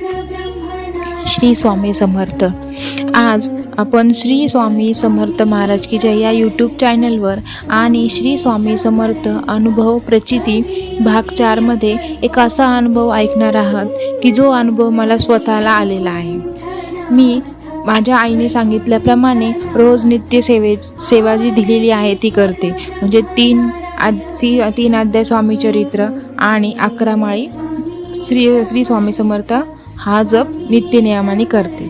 श्री स्वामी समर्थ। आज आपण श्री स्वामी समर्थ महाराज की जय या यूट्यूब चॅनलवर आणि श्री स्वामी समर्थ अनुभव प्रचिती भाग 4 मध्ये एक असा अनुभव ऐकणार आहात की जो अनुभव मला स्वतःला आलेला आहे। मी माझ्या आईने सांगितल्याप्रमाणे रोज नित्य सेवा जी दिलेली आहे ती करते, म्हणजे 3 अध्याय स्वामी चरित्र आणि 11 माळी श्री स्वामी समर्थ हा जप नित्य नियमाने करते।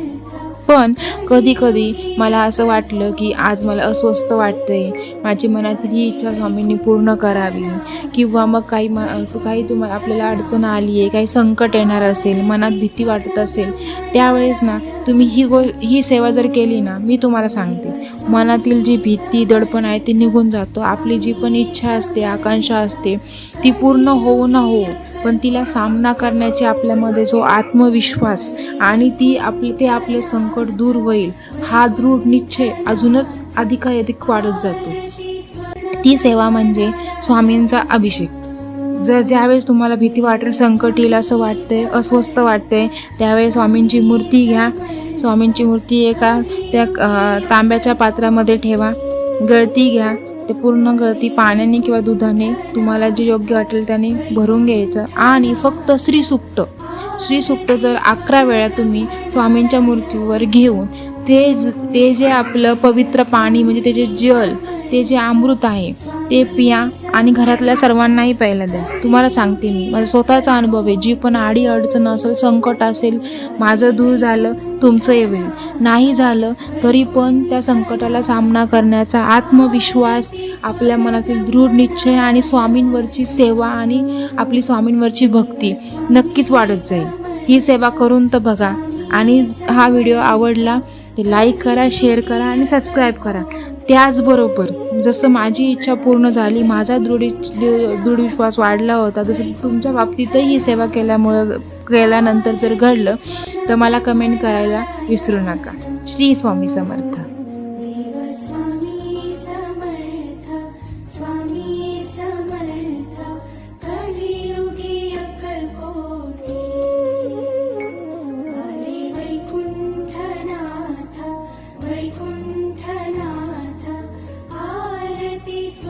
पण कधी कधी मला असं वाटलं की आज मला अस्वस्थ वाटतंय, माझी मनातील ही इच्छा स्वामींनी पूर्ण करावी, किंवा मग काही तुम्हाला आपल्याला अडचण आली आहे, काही संकट येणार असेल, मनात भीती वाटत असेल, त्यावेळेस ना तुम्ही ही सेवा जर केली ना, मी तुम्हाला सांगते मनातील जी भीती दडपण आहे ते निघून जातो। आपली जी पण इच्छा असते, आकांक्षा असते, ती पूर्ण होऊ न हो पण तिला सामना करण्याचे आपल्यामध्ये जो आत्मविश्वास आणि ते आपले संकट दूर होईल हा दृढ निश्चय अजूनच अधिकाधिक वाढत जातो। ती सेवा म्हणजे स्वामींचा अभिषेक। ज्यावेळेस तुम्हाला भीती वाटेल, संकट येईल असं वाटतंय, अस्वस्थ वाटतंय, त्यावेळेस स्वामींची मूर्ती घ्या। स्वामींची मूर्ती एका त्या तांब्याच्या पात्रामध्ये ठेवा, गळती घ्या, ते पूर्ण गळती पाण्याने किंवा दुधाने तुम्हाला जे योग्य वाटेल त्याने भरून घ्यायचं आणि फक्त श्रीसुक्त जर 11 वेळा तुम्ही स्वामींच्या मूर्तीवर घेऊन ते जे आपलं पवित्र पाणी म्हणजे ते जे जल, ते जे अमृत आहे ते पिया आणि घरातल्या सर्वांनाही प्यायला द्या। तुम्हाला सांगते मी, माझा स्वतःचा अनुभव आहे। जी पण अडचण असेल, संकट असेल, माझं दूर झालं, तुमचं येईल, नाही झालं तरी पण त्या संकटाला सामना करण्याचा आत्मविश्वास, आपल्या मनातील दृढ निश्चय आणि स्वामींवरची सेवा आणि आपली स्वामींवरची भक्ती नक्कीच वाढत जाईल। ही सेवा करून तर बघा, आणि हा व्हिडिओ आवडला ते लाईक करा, शेअर करा आणि सबस्क्राईब करा। त्याचबरोबर जसं माझी इच्छा पूर्ण झाली, माझा दृढ विश्वास वाढला होता, जसं तुमच्या बाबतीतही ही सेवा केल्यानंतर जर घडलं तर मला कमेंट करायला विसरू नका। श्री स्वामी समर्थ।